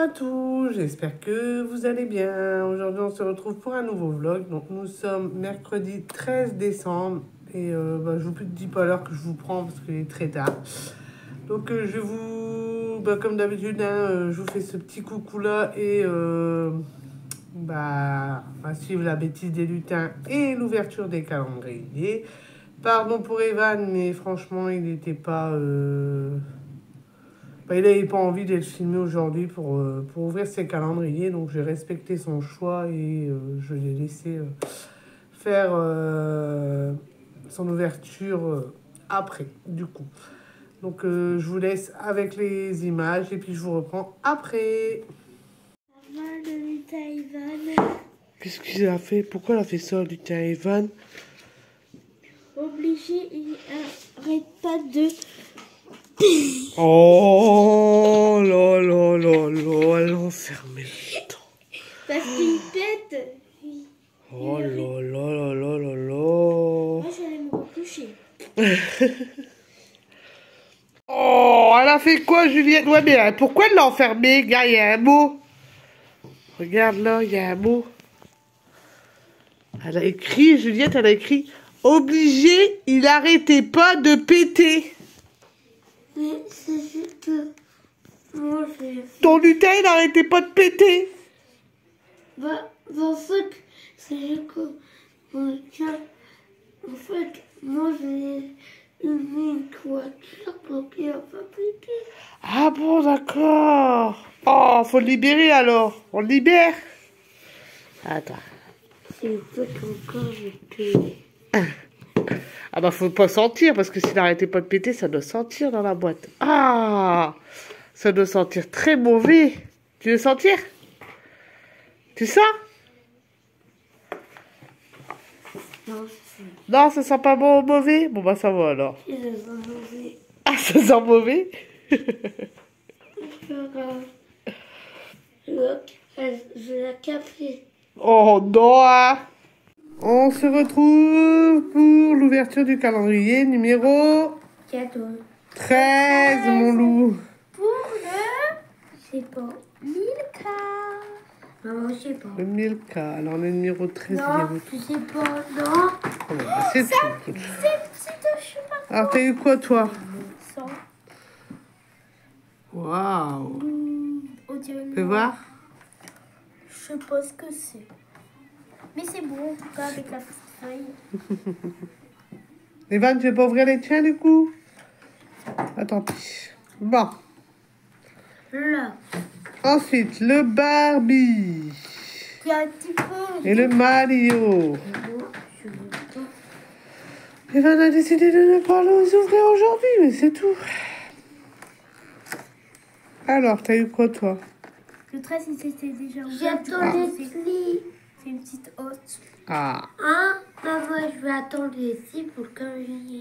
à tous, j'espère que vous allez bien. Aujourd'hui on se retrouve pour un nouveau vlog. Donc nous sommes mercredi 13 décembre et je vous dis pas l'heure que je vous prends parce qu'il est très tard. Donc je vous, comme d'habitude, je vous fais ce petit coucou là et on va suivre la bêtise des lutins et l'ouverture des calendriers. Pardon pour Evan, mais franchement il n'était pas... il n'avait pas envie d'être filmé aujourd'hui pour ouvrir ses calendriers, donc j'ai respecté son choix et je l'ai laissé faire son ouverture après, du coup. Donc je vous laisse avec les images et puis je vous reprends après. Le lutin Evan. Qu'est-ce qu'il a fait? Pourquoi il a fait ça, lutin Evan? Obligé, il arrête pas de... Oh là là là là, elle a enfermé là-dedans. Parce qu'il pète. Oh là là là là là là. Moi, j'allais me recoucher. Oh, elle a fait quoi, Juliette? Ouais, mais pourquoi elle l'a enfermé, gars? Il y a un mot. Regarde là, il y a un mot. Elle a écrit, Juliette, elle a écrit obligé, il arrêtait pas de péter. Mais c'est juste que... Moi, j'ai... Ton lutin, il arrêtait pas de péter. En fait, c'est juste que... En fait, moi, j'ai une voiture pour qu'il n'a pas pété. Ah bon, d'accord. Oh, faut le libérer alors. On le libère. Attends. C'est pas encore pété. Ah bah faut pas sentir parce que s'il n'arrêtait pas de péter, ça doit sentir dans la boîte. Ah, ça doit sentir très mauvais. Tu veux sentir? Tu sens? Non, ça sent pas bon, mauvais? Bon bah ça va alors. Il est mauvais. Ah, ça sent mauvais? Je vais la café. Oh non hein. On se retrouve pour l'ouverture du calendrier numéro Cadeau. 13, mon loup. Pour le... Je sais pas. Milka. Non, je sais pas. Le 1000K. Alors le numéro 13, Non, il est où? je sais pas. Non. Oh, bah, c'est tout. C'est de je sais pas. Alors t'as eu quoi toi? Ça. Waouh. On dirait Tu peux voir? Je sais pas ce que c'est. Mais c'est bon en tout cas avec la petite feuille. Evan, tu veux pas ouvrir les tiens du coup? Attends. Bon. Là. Ensuite, le Barbie. Il y a un petit peu. Et le Mario. Je veux pas. Evan a décidé de ne pas les ouvrir aujourd'hui, mais c'est tout. Alors, t'as eu quoi toi? Le 13, il s'était déjà ouvert. J'attends les plis. C'est une petite hôte. Ah. Hein? Maman, je vais attendre ici pour quand je...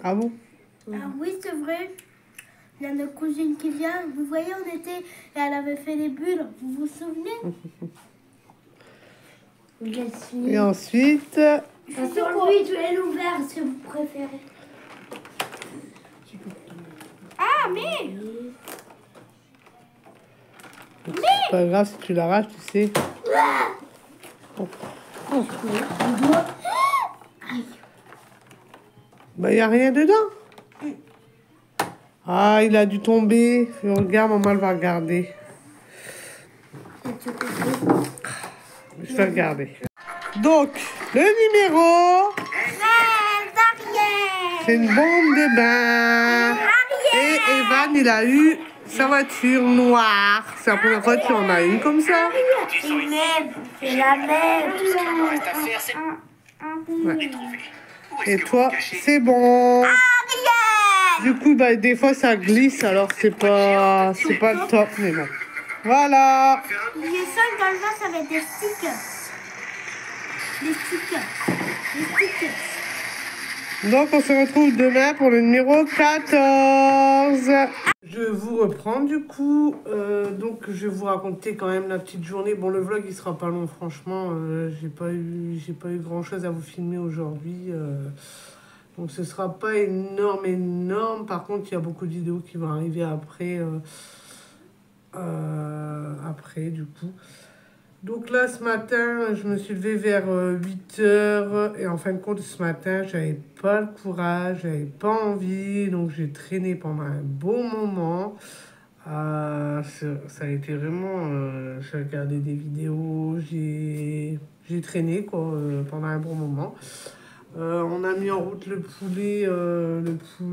Ah bon? Ah oui, c'est vrai. Il y a notre cousine qui vient. Vous voyez, on était... Et elle avait fait des bulles. Vous vous souvenez? Et ensuite... Attends, lui, tu es l'ouvert si vous préférez. Ah, mais... C'est pas grave si tu l'arraches, tu sais. Oh. Oh. Bah, il n'y a rien dedans. Ah, il a dû tomber. Regarde, maman, elle va regarder. Je vais regarder. Donc, le numéro... C'est une bombe de bain. Et Evan, il a eu sa voiture noire. C'est la première fois qu'il en a une comme ça. C'est la même. Ouais. Et toi, c'est bon. Du coup, des fois, ça glisse, alors c'est pas le top, mais bon. Voilà. Les seuls dans le vin, ça va être des stickers. Des stickers. Des stickers. Donc, on se retrouve demain pour le numéro 14. Je vous reprends du coup. Donc, je vais vous raconter quand même la petite journée. Bon, le vlog, il sera pas long, franchement. J'ai pas eu grand-chose à vous filmer aujourd'hui. Donc, ce sera pas énorme. Par contre, il y a beaucoup de vidéos qui vont arriver après. après du coup. Donc là, ce matin, je me suis levée vers 8 heures et en fin de compte, ce matin, j'avais pas le courage, j'avais pas envie, donc j'ai traîné pendant un bon moment. Ça a été vraiment, j'ai regardé des vidéos, j'ai traîné quoi, pendant un bon moment. On a mis en route le poulet, ce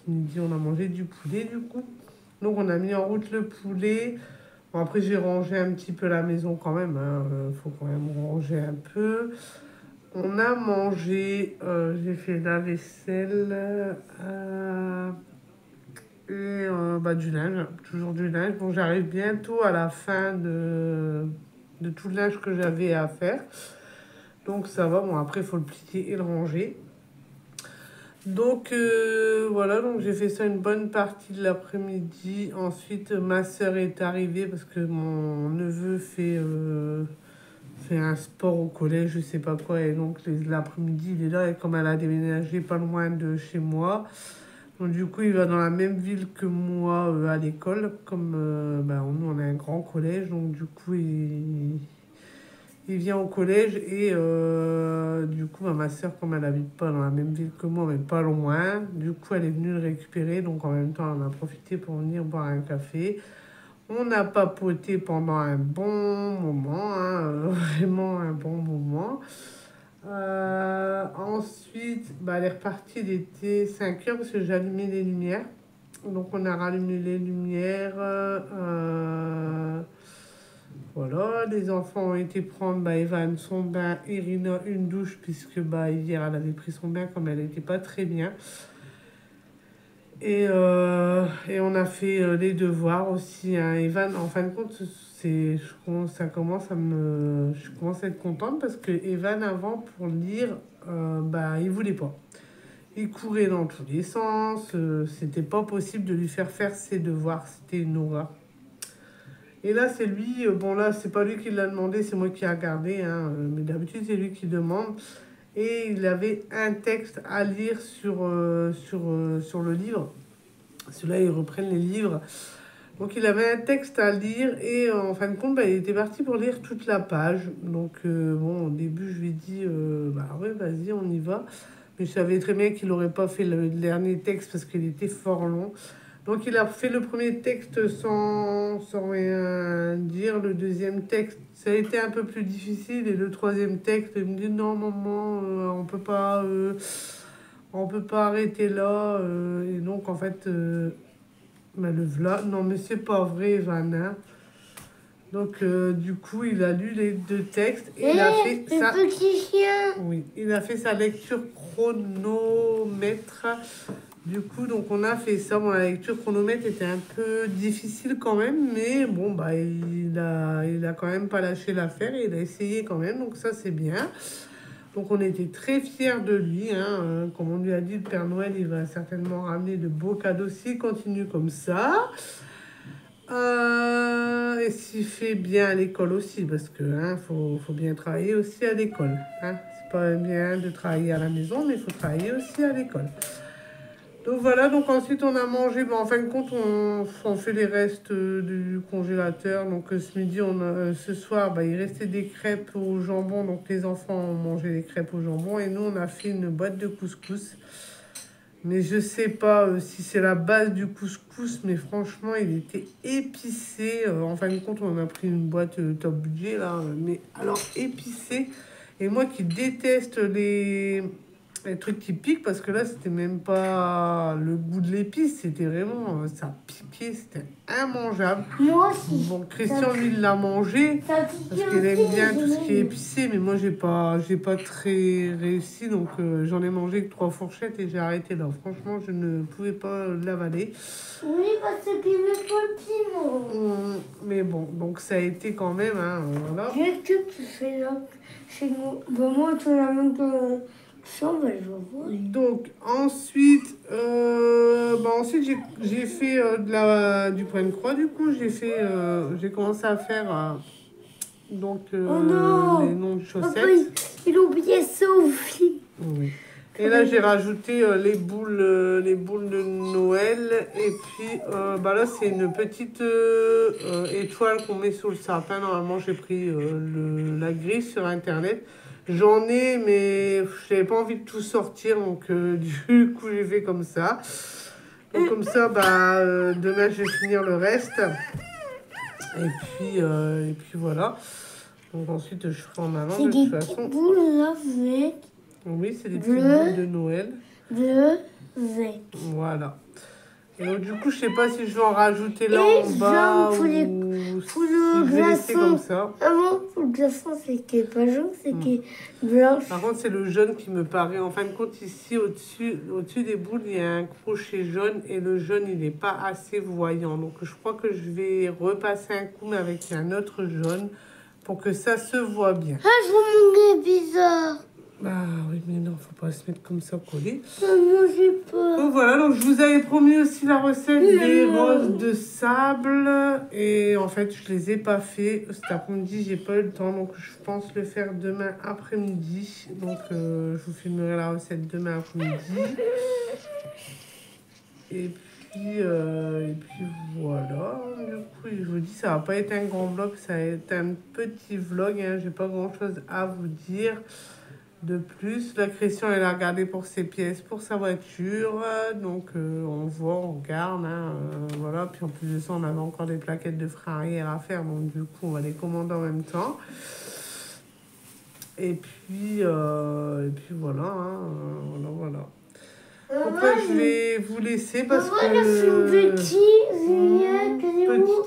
midi on a mangé du poulet du coup. Donc on a mis en route le poulet. Bon, après, j'ai rangé un petit peu la maison quand même, hein. Faut quand même ranger un peu. On a mangé, j'ai fait la vaisselle du linge, toujours du linge. Bon, j'arrive bientôt à la fin de tout le linge que j'avais à faire. Donc ça va, bon après il faut le plier et le ranger. Donc voilà, donc j'ai fait ça une bonne partie de l'après-midi. Ensuite, ma soeur est arrivée parce que mon neveu fait un sport au collège, je sais pas quoi. Et donc l'après-midi, il est là et comme elle a déménagé pas loin de chez moi. Donc du coup, il va dans la même ville que moi à l'école. Comme nous, on a un grand collège, donc du coup, il vient au collège et du coup, ma soeur, comme elle habite pas dans la même ville que moi, mais pas loin, du coup, elle est venue le récupérer. Donc en même temps, on a profité pour venir boire un café. On a papoté pendant un bon moment, hein, vraiment un bon moment. Ensuite, elle est repartie, il était 5 heures parce que j'ai allumé les lumières. Donc on a rallumé les lumières. Voilà, les enfants ont été prendre Evan son bain, Irina une douche, puisque hier elle avait pris son bain comme elle n'était pas très bien. Et on a fait les devoirs aussi, hein. Evan, en fin de compte, je commence à être contente parce que Evan, avant, pour lire, il voulait pas. Il courait dans tous les sens, c'était pas possible de lui faire ses devoirs, c'était une horreur. Et là, c'est lui, bon là, c'est pas lui qui l'a demandé, c'est moi qui ai regardé, hein, mais d'habitude, c'est lui qui demande. Et il avait un texte à lire sur le livre. Ceux-là, ils reprennent les livres. Donc, il avait un texte à lire et en fin de compte, il était parti pour lire toute la page. Donc, au début, je lui ai dit, ouais, vas-y, on y va. Mais je savais très bien qu'il n'aurait pas fait le dernier texte parce qu'il était fort long. Donc, il a fait le premier texte sans rien dire. Le deuxième texte, ça a été un peu plus difficile. Et le troisième texte, il me dit, non, maman, on peut pas arrêter là. Et donc, en fait, le v'là. Non, mais c'est pas vrai, Vanna. Donc, du coup, il a lu les deux textes et il a fait ça. Petit chien. Oui, il a fait sa lecture chronomètre. Du coup, donc on a fait ça. Bon, la lecture chronomètre était un peu difficile quand même, mais bon, il a quand même pas lâché l'affaire et il a essayé quand même, donc ça c'est bien. Donc on était très fiers de lui, hein. Comme on lui a dit, le Père Noël, il va certainement ramener de beaux cadeaux s'il continue comme ça. Et s'il fait bien à l'école aussi, parce que faut bien travailler aussi à l'école. Hein. C'est pas bien de travailler à la maison, mais il faut travailler aussi à l'école. Donc voilà, donc ensuite on a mangé, en fin de compte on fait les restes du congélateur. Donc ce midi, ce soir, il restait des crêpes au jambon. Donc les enfants ont mangé les crêpes au jambon et nous on a fait une boîte de couscous. Mais je sais pas si c'est la base du couscous, mais franchement il était épicé. En fin de compte on a pris une boîte top budget là, mais alors épicé. Et moi qui déteste les trucs qui piquent, parce que là c'était même pas le goût de l'épice, c'était vraiment, ça piquait, c'était immangeable. Moi aussi. Bon, Christian lui il l'a mangé parce qu'il aime bien tout ce qui est épicé, mais moi j'ai pas très réussi, donc j'en ai mangé que 3 fourchettes et j'ai arrêté là. Franchement je ne pouvais pas l'avaler. Oui, parce qu'il met pas le piment. Mais bon, donc ça a été quand même, voilà. Qu'est-ce que tu fais là chez nous? Moi tu l'as même que... Donc ensuite, j'ai fait du point de croix. Du coup, j'ai commencé à faire oh non, les noms de chaussettes. Papa, il a oublié ça aussi. Oui. Et là, j'ai rajouté les boules de Noël. Et puis, bah là, c'est une petite étoile qu'on met sous le sapin. Normalement, j'ai pris la grille sur Internet. J'en ai, mais je n'avais pas envie de tout sortir. Donc, du coup, j'ai fait comme ça. Donc, comme ça, bah, demain, je vais finir le reste. Et puis voilà. Donc, ensuite, je ferai en avant de toute façon. C'est des boules avec... Oui, c'est des petites boules de Noël. Avec. Voilà. Et donc, du coup, je sais pas si je vais en rajouter là en bas ou pour si le je vais laisser glaçon. comme ça. Avant, pour le glaçon, c'est qui est pas jaune, c'est qui est blanche. Par contre, c'est le jaune qui me paraît. En fin de compte, ici, au-dessus des boules, il y a un crochet jaune et le jaune, il n'est pas assez voyant. Donc, je crois que je vais repasser un coup, mais avec un autre jaune pour que ça se voit bien. Ah, je vois mon nez bizarre. Ah oui, mais non, faut pas se mettre comme ça collé. Maman, j'ai peur. Donc voilà, donc je vous avais promis aussi la recette des roses de sable. Et en fait, je les ai pas fait. Cet après-midi, j'ai pas eu le temps. Donc je pense le faire demain après-midi. Donc je vous filmerai la recette demain après-midi. Et puis voilà. Du coup, je vous dis, ça va pas être un grand vlog. Ça va être un petit vlog. Hein. J'ai pas grand-chose à vous dire. De plus, la Christian, elle a regardé pour ses pièces, pour sa voiture. Donc, on voit, on regarde. Hein, voilà. Puis, en plus de ça, on avait encore des plaquettes de frein arrière à faire. Donc, du coup, on va les commander en même temps. Et puis voilà. Hein, voilà. Donc, là, je vais vous laisser parce que petit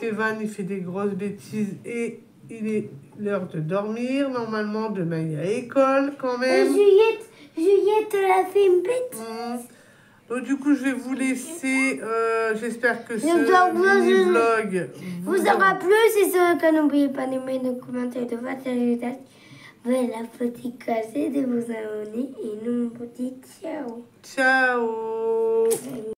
Evan, il fait des grosses bêtises et il est l'heure de dormir. Normalement, demain, il y a école quand même. Juliette, elle a fait une bête. Donc, du coup, je vais vous laisser. J'espère que ce mini-vlog vous aura plu. C'est sûr que n'oubliez pas d'aimer, de commenter, de partager la petite case, de vous abonner. Et nous, on vous dit ciao. Ciao.